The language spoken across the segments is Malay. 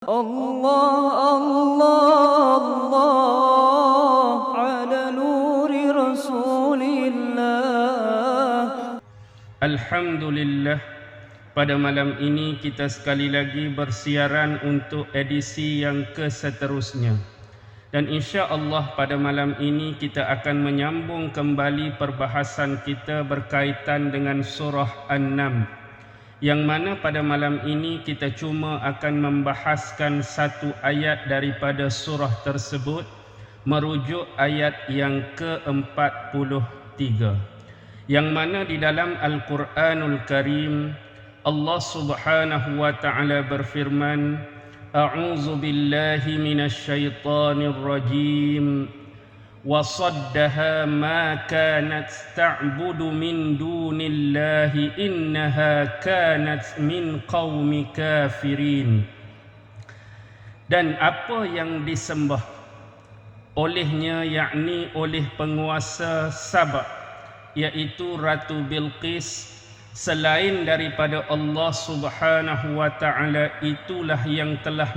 الله الله الله على نور رسول الله. Alhamdulillah, pada malam ini kita sekali lagi bersiaran untuk edisi yang keseterusnya. Dan insya-Allah pada malam ini kita akan menyambung kembali perbahasan kita berkaitan dengan surah An-Naml, yang mana pada malam ini kita cuma akan membahaskan satu ayat daripada surah tersebut, merujuk ayat yang ke-43, yang mana di dalam Al-Quranul Karim Allah Subhanahu wa taala berfirman, A'udzu billahi minasyaitonir rajim. وَصَدَّهَا مَا كَانَتْ تَعْبُدُ مِنْ دُونِ اللَّهِ إِنَّهَا كَانَتْ مِنْ قَوْمِ كَافِرِينَ. Dan apa yang disembah olehnya, yakni oleh penguasa Sabah, iaitu Ratu Bilqis, selain daripada Allah Subhanahu wa taala, itulah yang telah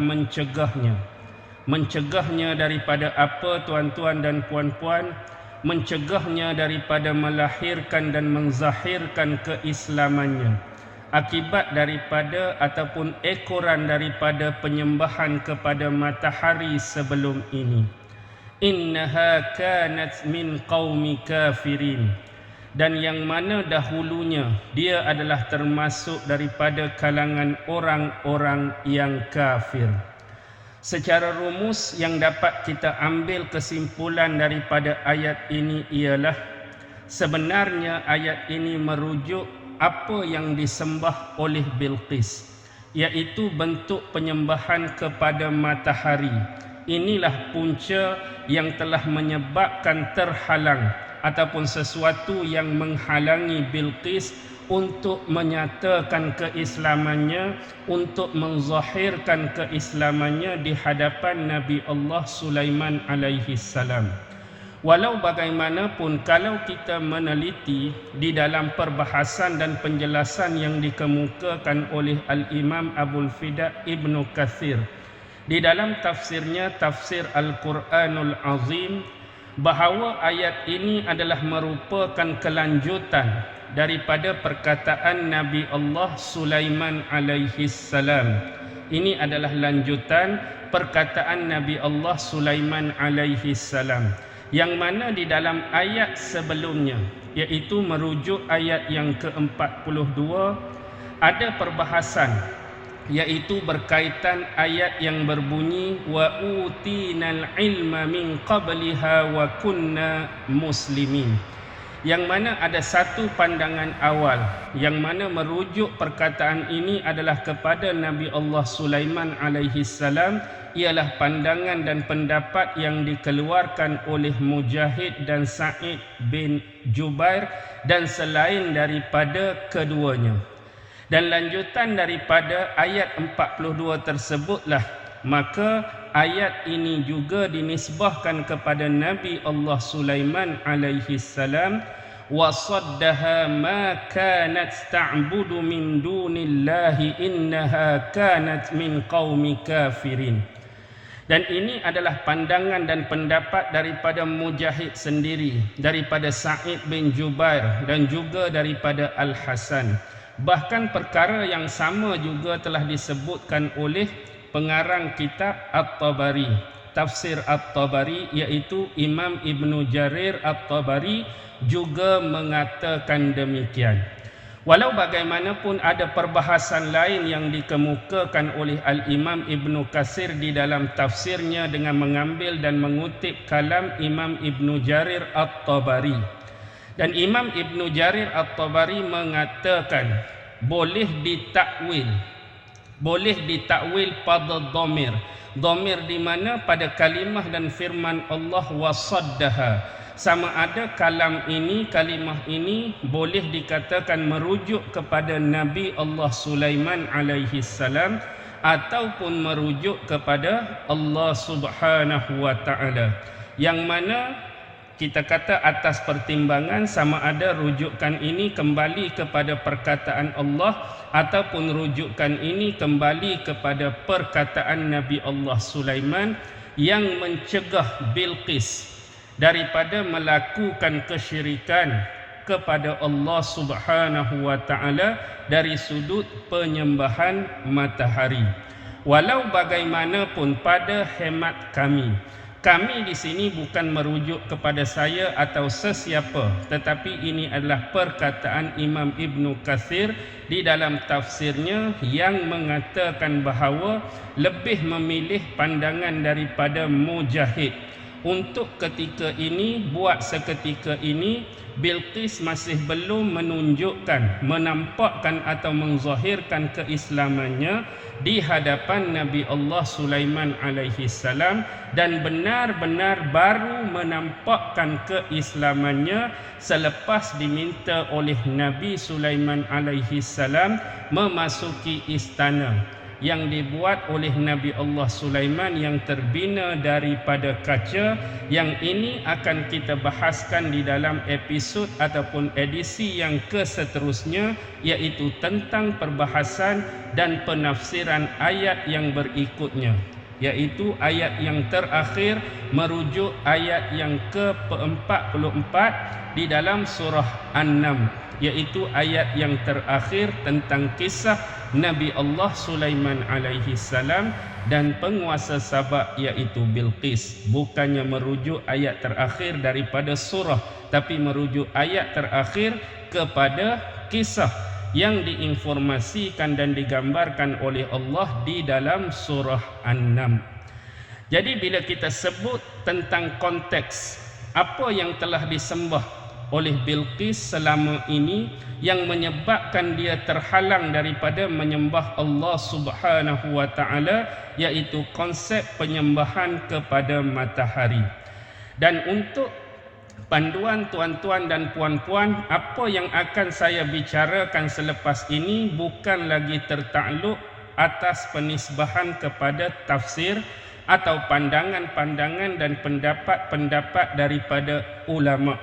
mencegahnya daripada apa, tuan-tuan dan puan-puan? Mencegahnya daripada melahirkan dan menzahirkan keislamannya akibat daripada ataupun ekoran daripada penyembahan kepada matahari sebelum ini. Innaha kanat min qaumi kafirin. Dan yang mana dahulunya dia adalah termasuk daripada kalangan orang-orang yang kafir. Secara rumus yang dapat kita ambil kesimpulan daripada ayat ini ialah sebenarnya ayat ini merujuk apa yang disembah oleh Bilqis, iaitu bentuk penyembahan kepada matahari. Inilah punca yang telah menyebabkan terhalang ataupun sesuatu yang menghalangi Bilqis untuk menyatakan keislamannya, untuk menzahirkan keislamannya di hadapan Nabi Allah Sulaiman alaihi salam. Walau bagaimanapun, kalau kita meneliti di dalam perbahasan dan penjelasan yang dikemukakan oleh Al-Imam Abul Fida Ibnu Katsir di dalam tafsirnya, Tafsir Al-Quranul Azim, bahawa ayat ini adalah merupakan kelanjutan daripada perkataan Nabi Allah Sulaiman alaihi salam. Ini adalah lanjutan perkataan Nabi Allah Sulaiman alaihi salam, yang mana di dalam ayat sebelumnya, iaitu merujuk ayat yang ke-42, ada perbahasan, iaitu berkaitan ayat yang berbunyi wa utinal ilma min qabliha wa kunna muslimin, yang mana ada satu pandangan awal yang mana merujuk perkataan ini adalah kepada Nabi Allah Sulaiman alaihi salam, ialah pandangan dan pendapat yang dikeluarkan oleh Mujahid dan Sa'id bin Jubair dan selain daripada keduanya. Dan lanjutan daripada ayat 42 tersebutlah, maka ayat ini juga dinisbahkan kepada Nabi Allah Sulaiman alaihi salam, wa saddaha ma kanat ta'budu min dunillahi innaha kanat min qaumi kafirin. Dan ini adalah pandangan dan pendapat daripada Mujahid sendiri, daripada Sa'id bin Jubair dan juga daripada Al-Hasan. Bahkan perkara yang sama juga telah disebutkan oleh pengarang kitab At-Tabari, tafsir At-Tabari, iaitu Imam Ibnu Jarir At-Tabari juga mengatakan demikian. Walau bagaimanapun, ada perbahasan lain yang dikemukakan oleh Al-Imam Ibnu Katsir di dalam tafsirnya dengan mengambil dan mengutip kalam Imam Ibnu Jarir At-Tabari. Dan Imam Ibnu Jarir At-Tabari mengatakan boleh ditakwil pada dhamir di mana pada kalimah dan firman Allah wasaddaha, sama ada kalimah ini boleh dikatakan merujuk kepada Nabi Allah Sulaiman alaihi salam ataupun merujuk kepada Allah Subhanahu wa taala, yang mana kita kata atas pertimbangan sama ada rujukan ini kembali kepada perkataan Allah ataupun rujukan ini kembali kepada perkataan Nabi Allah Sulaiman yang mencegah Bilqis daripada melakukan kesyirikan kepada Allah Subhanahu wa taala dari sudut penyembahan matahari. Walau bagaimanapun pada hemat kami di sini bukan merujuk kepada saya atau sesiapa, tetapi ini adalah perkataan Imam Ibn Katsir di dalam tafsirnya yang mengatakan bahawa lebih memilih pandangan daripada Mujahid. Untuk ketika ini, buat seketika ini, Bilqis masih belum menunjukkan, menampakkan atau menzahirkan keislamannya di hadapan Nabi Allah Sulaiman alaihi salam, dan benar-benar baru menampakkan keislamannya selepas diminta oleh Nabi Sulaiman alaihi salam memasuki istana yang dibuat oleh Nabi Allah Sulaiman yang terbina daripada kaca, yang ini akan kita bahaskan di dalam episod ataupun edisi yang keseterusnya, iaitu tentang perbahasan dan penafsiran ayat yang berikutnya, iaitu ayat yang terakhir merujuk ayat yang ke-44 di dalam surah An-Naml, iaitu ayat yang terakhir tentang kisah Nabi Allah Sulaiman alaihi salam dan penguasa Sabak iaitu Bilqis. Bukannya merujuk ayat terakhir daripada surah, tapi merujuk ayat terakhir kepada kisah yang diinformasikan dan digambarkan oleh Allah di dalam surah An-Naml. Jadi bila kita sebut tentang konteks apa yang telah disembah oleh Bilqis selama ini yang menyebabkan dia terhalang daripada menyembah Allah Subhanahu wa taala, iaitu konsep penyembahan kepada matahari. Dan untuk panduan tuan-tuan dan puan-puan, apa yang akan saya bicarakan selepas ini bukan lagi tertakluk atas penisbahan kepada tafsir atau pandangan-pandangan dan pendapat-pendapat daripada ulama.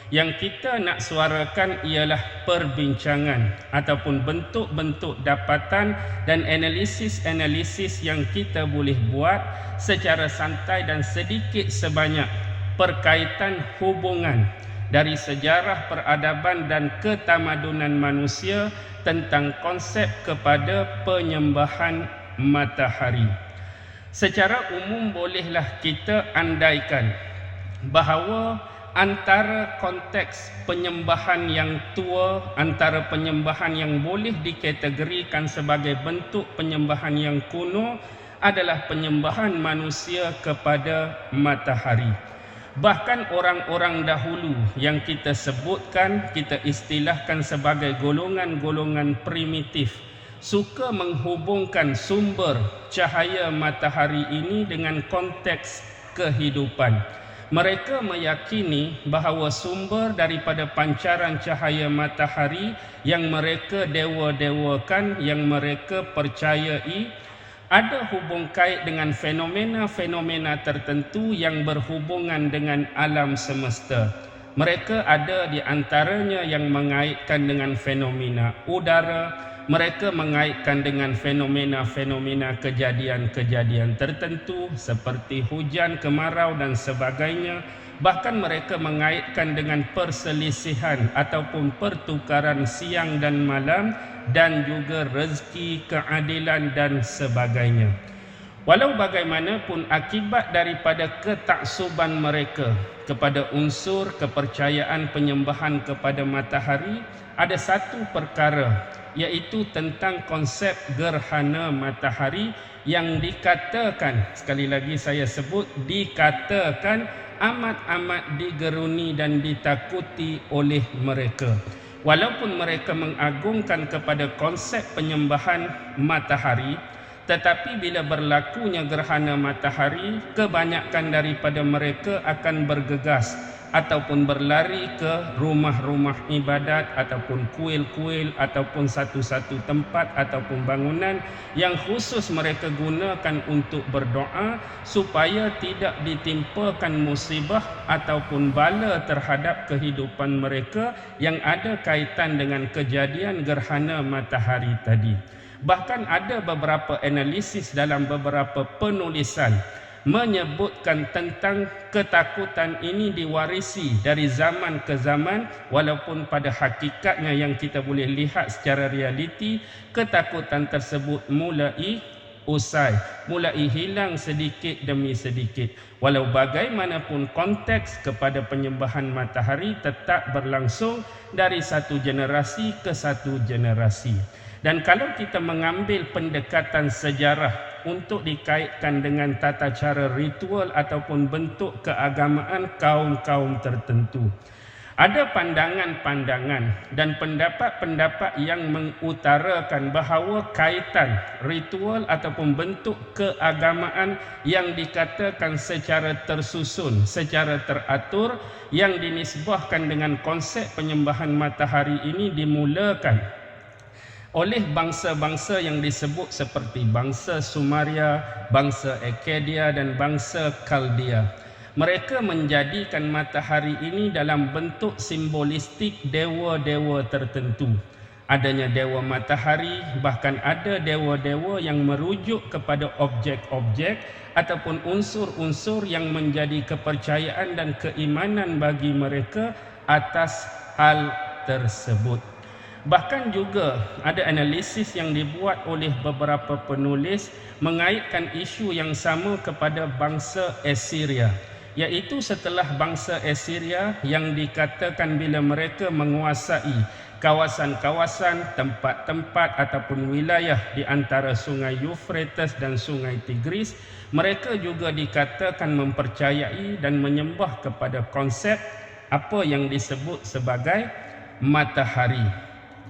Yang kita nak suarakan ialah perbincangan ataupun bentuk-bentuk dapatan dan analisis-analisis yang kita boleh buat secara santai dan sedikit sebanyak perkaitan hubungan dari sejarah peradaban dan ketamadunan manusia tentang konsep kepada penyembahan matahari. Secara umum bolehlah kita andaikan bahawa antara konteks penyembahan yang tua, antara penyembahan yang boleh dikategorikan sebagai bentuk penyembahan yang kuno adalah penyembahan manusia kepada matahari. Bahkan orang-orang dahulu yang kita sebutkan, kita istilahkan sebagai golongan-golongan primitif, suka menghubungkan sumber cahaya matahari ini dengan konteks kehidupan. Mereka meyakini bahawa sumber daripada pancaran cahaya matahari yang mereka dewa-dewakan, yang mereka percayai, ada hubung kait dengan fenomena-fenomena tertentu yang berhubungan dengan alam semesta. Mereka ada di antaranya yang mengaitkan dengan fenomena udara, mereka mengaitkan dengan fenomena-fenomena kejadian-kejadian tertentu seperti hujan, kemarau dan sebagainya. Bahkan mereka mengaitkan dengan perselisihan ataupun pertukaran siang dan malam dan juga rezeki, keadilan dan sebagainya. Walau bagaimanapun, akibat daripada ketaksuban mereka kepada unsur kepercayaan penyembahan kepada matahari, ada satu perkara, iaitu tentang konsep gerhana matahari yang dikatakan, sekali lagi saya sebut, dikatakan amat-amat digeruni dan ditakuti oleh mereka. Walaupun mereka mengagungkan kepada konsep penyembahan matahari, tetapi bila berlakunya gerhana matahari, kebanyakan daripada mereka akan bergegas ataupun berlari ke rumah-rumah ibadat ataupun kuil-kuil ataupun satu-satu tempat ataupun bangunan yang khusus mereka gunakan untuk berdoa supaya tidak ditimpakan musibah ataupun bala terhadap kehidupan mereka yang ada kaitan dengan kejadian gerhana matahari tadi. Bahkan ada beberapa analisis dalam beberapa penulisan menyebutkan tentang ketakutan ini diwarisi dari zaman ke zaman, walaupun pada hakikatnya yang kita boleh lihat secara realiti, ketakutan tersebut mulai usai, mulai hilang sedikit demi sedikit. Walau bagaimanapun konteks kepada penyembahan matahari tetap berlangsung dari satu generasi ke satu generasi. Dan kalau kita mengambil pendekatan sejarah untuk dikaitkan dengan tata cara ritual ataupun bentuk keagamaan kaum-kaum tertentu, ada pandangan-pandangan dan pendapat-pendapat yang mengutarakan bahawa kaitan ritual ataupun bentuk keagamaan yang dikatakan secara tersusun, secara teratur, yang dinisbahkan dengan konsep penyembahan matahari ini dimulakan oleh bangsa-bangsa yang disebut seperti bangsa Sumeria, bangsa Akkadia dan bangsa Kaldea. Mereka menjadikan matahari ini dalam bentuk simbolistik dewa-dewa tertentu. Adanya dewa matahari, bahkan ada dewa-dewa yang merujuk kepada objek-objek ataupun unsur-unsur yang menjadi kepercayaan dan keimanan bagi mereka atas hal tersebut. Bahkan juga ada analisis yang dibuat oleh beberapa penulis mengaitkan isu yang sama kepada bangsa Assyria, iaitu setelah bangsa Assyria yang dikatakan bila mereka menguasai kawasan-kawasan, tempat-tempat ataupun wilayah di antara sungai Euphrates dan sungai Tigris, mereka juga dikatakan mempercayai dan menyembah kepada konsep apa yang disebut sebagai matahari.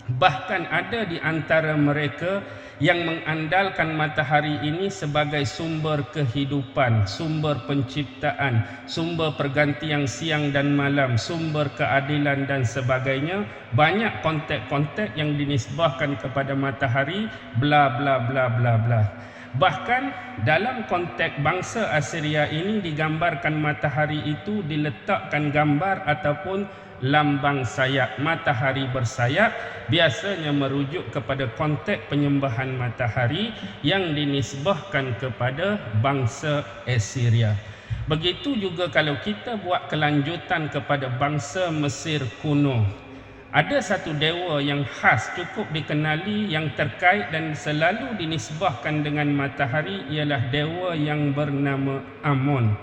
Bahkan ada di antara mereka yang mengandalkan matahari ini sebagai sumber kehidupan, sumber penciptaan, sumber pergantian siang dan malam, sumber keadilan dan sebagainya. Banyak konteks-konteks yang dinisbahkan kepada matahari, bla bla bla bla bla. Bahkan dalam konteks bangsa Assyria ini digambarkan matahari itu diletakkan gambar ataupun lambang sayap, matahari bersayap, biasanya merujuk kepada konteks penyembahan matahari yang dinisbahkan kepada bangsa Assyria. Begitu juga kalau kita buat kelanjutan kepada bangsa Mesir kuno. Ada satu dewa yang khas cukup dikenali yang terkait dan selalu dinisbahkan dengan matahari, ialah dewa yang bernama Amon.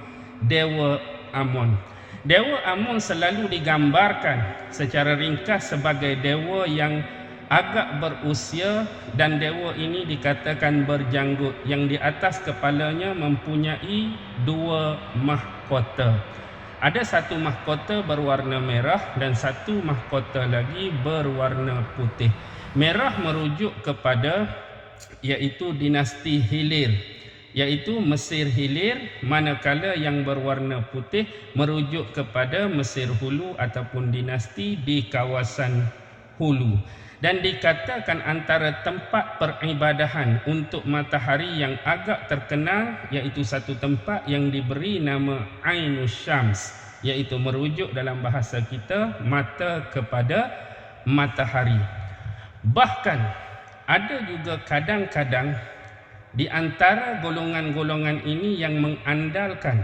Dewa Amon. Dewa Amon selalu digambarkan secara ringkas sebagai dewa yang agak berusia, dan dewa ini dikatakan berjanggut, yang di atas kepalanya mempunyai dua mahkota. Ada satu mahkota berwarna merah dan satu mahkota lagi berwarna putih. Merah merujuk kepada iaitu dinasti Hilir, iaitu Mesir Hilir, manakala yang berwarna putih merujuk kepada Mesir Hulu ataupun dinasti di kawasan Hulu. Dan dikatakan antara tempat peribadahan untuk matahari yang agak terkenal iaitu satu tempat yang diberi nama Ainus Syams, iaitu merujuk dalam bahasa kita mata kepada matahari. Bahkan ada juga kadang-kadang di antara golongan-golongan ini yang mengandalkan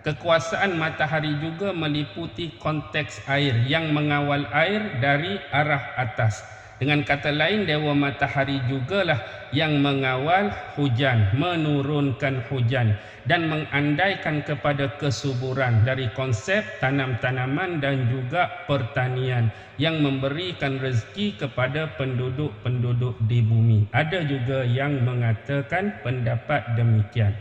kekuasaan matahari juga meliputi konteks air, yang mengawal air dari arah atas. Dengan kata lain, dewa matahari jugalah yang mengawal hujan, menurunkan hujan, dan mengandaikan kepada kesuburan dari konsep tanam-tanaman dan juga pertanian yang memberikan rezeki kepada penduduk-penduduk di bumi. Ada juga yang mengatakan pendapat demikian.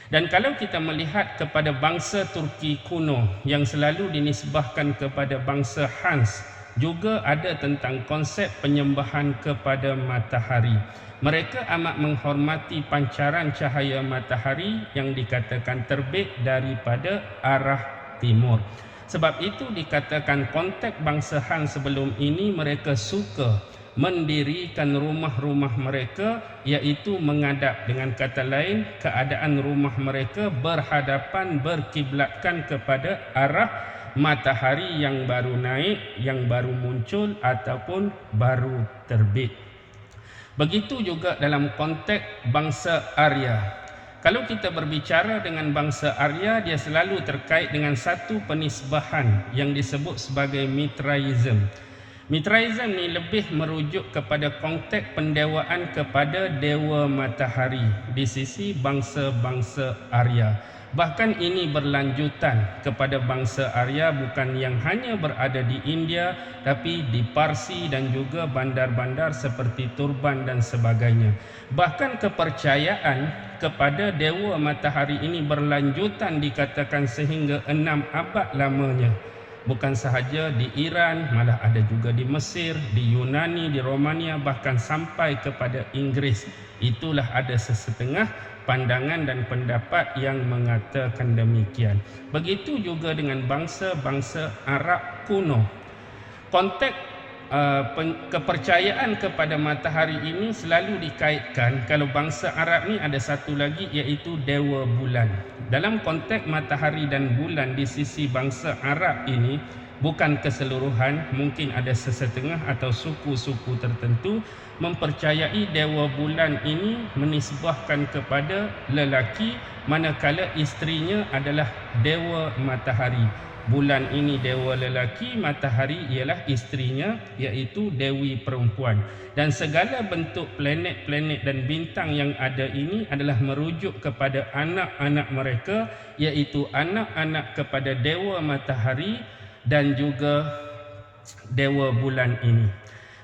Dan kalau kita melihat kepada bangsa Turki kuno yang selalu dinisbahkan kepada bangsa Hans, juga ada tentang konsep penyembahan kepada matahari. Mereka amat menghormati pancaran cahaya matahari yang dikatakan terbit daripada arah timur. Sebab itu dikatakan konteks bangsa Han sebelum ini mereka suka mendirikan rumah-rumah mereka, iaitu menghadap, dengan kata lain keadaan rumah mereka berhadapan, berkiblatkan kepada arah matahari yang baru naik, yang baru muncul ataupun baru terbit. Begitu juga dalam konteks bangsa Arya. Kalau kita berbicara dengan bangsa Arya, dia selalu terkait dengan satu penisbahan yang disebut sebagai Mitraism. Mitraism ni lebih merujuk kepada konteks pendewaan kepada dewa matahari di sisi bangsa-bangsa Arya. Bahkan ini berlanjutan kepada bangsa Arya, bukan yang hanya berada di India, tapi di Parsi dan juga bandar-bandar seperti Turban dan sebagainya. Bahkan kepercayaan kepada dewa matahari ini berlanjutan, dikatakan sehingga 6 abad lamanya. Bukan sahaja di Iran, malah ada juga di Mesir, di Yunani, di Romania, bahkan sampai kepada Inggris. Itulah ada sesetengah pandangan dan pendapat yang mengatakan demikian. Begitu juga dengan bangsa-bangsa Arab kuno. Konteks kepercayaan kepada matahari ini selalu dikaitkan, kalau bangsa Arab ni ada satu lagi, iaitu dewa bulan. Dalam konteks matahari dan bulan di sisi bangsa Arab ini, bukan keseluruhan, mungkin ada sesetengah atau suku-suku tertentu mempercayai dewa bulan ini menisbahkan kepada lelaki, manakala isterinya adalah dewa matahari. Bulan ini dewa lelaki, matahari ialah isterinya, iaitu dewi perempuan. Dan segala bentuk planet-planet dan bintang yang ada ini adalah merujuk kepada anak-anak mereka, iaitu anak-anak kepada dewa matahari dan juga dewa bulan ini.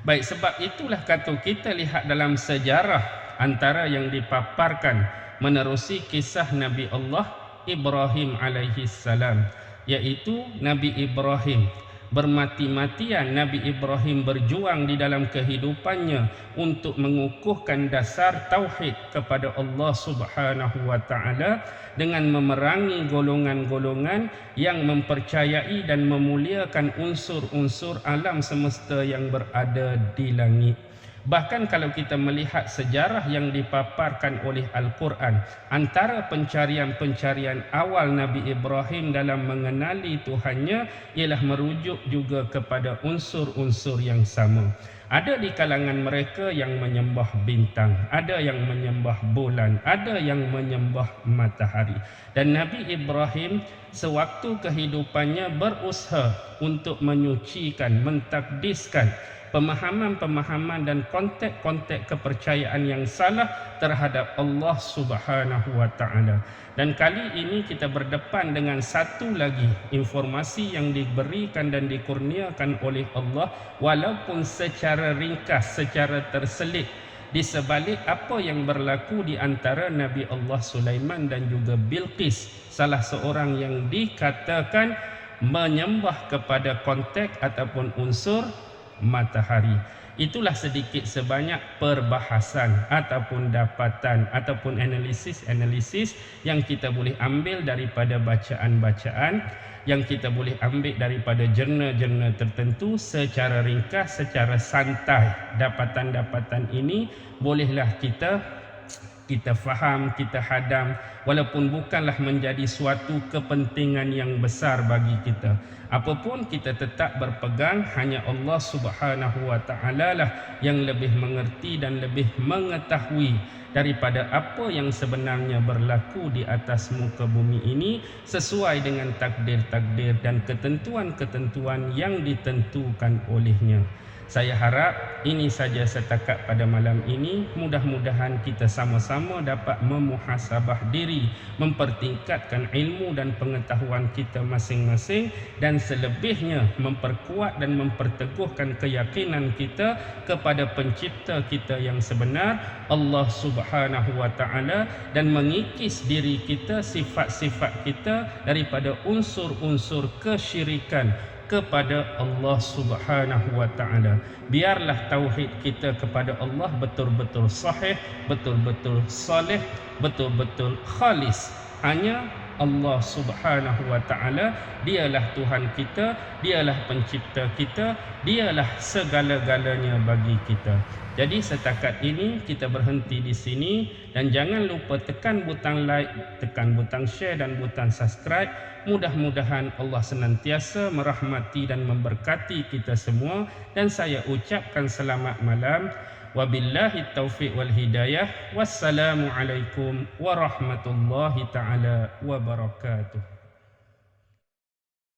Baik, sebab itulah kata kita lihat dalam sejarah antara yang dipaparkan menerusi kisah Nabi Allah Ibrahim alaihi salam, iaitu Nabi Ibrahim bermati-matian. Nabi Ibrahim berjuang di dalam kehidupannya untuk mengukuhkan dasar tauhid kepada Allah Subhanahu wa taala dengan memerangi golongan-golongan yang mempercayai dan memuliakan unsur-unsur alam semesta yang berada di langit. Bahkan kalau kita melihat sejarah yang dipaparkan oleh Al-Quran, antara pencarian-pencarian awal Nabi Ibrahim dalam mengenali Tuhannya ialah merujuk juga kepada unsur-unsur yang sama. Ada di kalangan mereka yang menyembah bintang, ada yang menyembah bulan, ada yang menyembah matahari. Dan Nabi Ibrahim sewaktu kehidupannya berusaha untuk menyucikan, mentakdiskan pemahaman-pemahaman dan konteks-konteks kepercayaan yang salah terhadap Allah Subhanahu wa taala. Dan kali ini kita berdepan dengan satu lagi informasi yang diberikan dan dikurniakan oleh Allah, walaupun secara ringkas, secara terselit, di sebalik apa yang berlaku di antara Nabi Allah Sulaiman dan juga Bilqis, salah seorang yang dikatakan menyembah kepada konteks ataupun unsur matahari. Itulah sedikit sebanyak perbahasan ataupun dapatan ataupun analisis yang kita boleh ambil daripada bacaan-bacaan, yang kita boleh ambil daripada jurnal-jurnal tertentu secara ringkas, secara santai. Dapatan-dapatan ini bolehlah kita faham, kita hadam, walaupun bukanlah menjadi suatu kepentingan yang besar bagi kita. Apapun, kita tetap berpegang hanya Allah Subhanahu wa taala lah yang lebih mengerti dan lebih mengetahui daripada apa yang sebenarnya berlaku di atas muka bumi ini sesuai dengan takdir-takdir dan ketentuan-ketentuan yang ditentukan olehnya. Saya harap ini saja setakat pada malam ini. Mudah-mudahan kita sama-sama dapat memuhasabah diri, mempertingkatkan ilmu dan pengetahuan kita masing-masing, dan selebihnya memperkuat dan memperteguhkan keyakinan kita kepada pencipta kita yang sebenar, Allah Subhanahu wa taala, dan mengikis diri kita, sifat-sifat kita daripada unsur-unsur kesyirikan kepada Allah Subhanahu wa taala. Biarlah tauhid kita kepada Allah betul-betul sahih, betul-betul soleh, betul-betul khalis. Hanya Allah Subhanahu wa taala. Dialah Tuhan kita, dialah pencipta kita, dialah segala-galanya bagi kita. Jadi setakat ini kita berhenti di sini, dan jangan lupa tekan butang like, tekan butang share dan butang subscribe. Mudah-mudahan Allah senantiasa merahmati dan memberkati kita semua, dan saya ucapkan selamat malam. Wabillahi taufiq wal hidayah. Wassalamualaikum warahmatullahi taala wabarakatuh.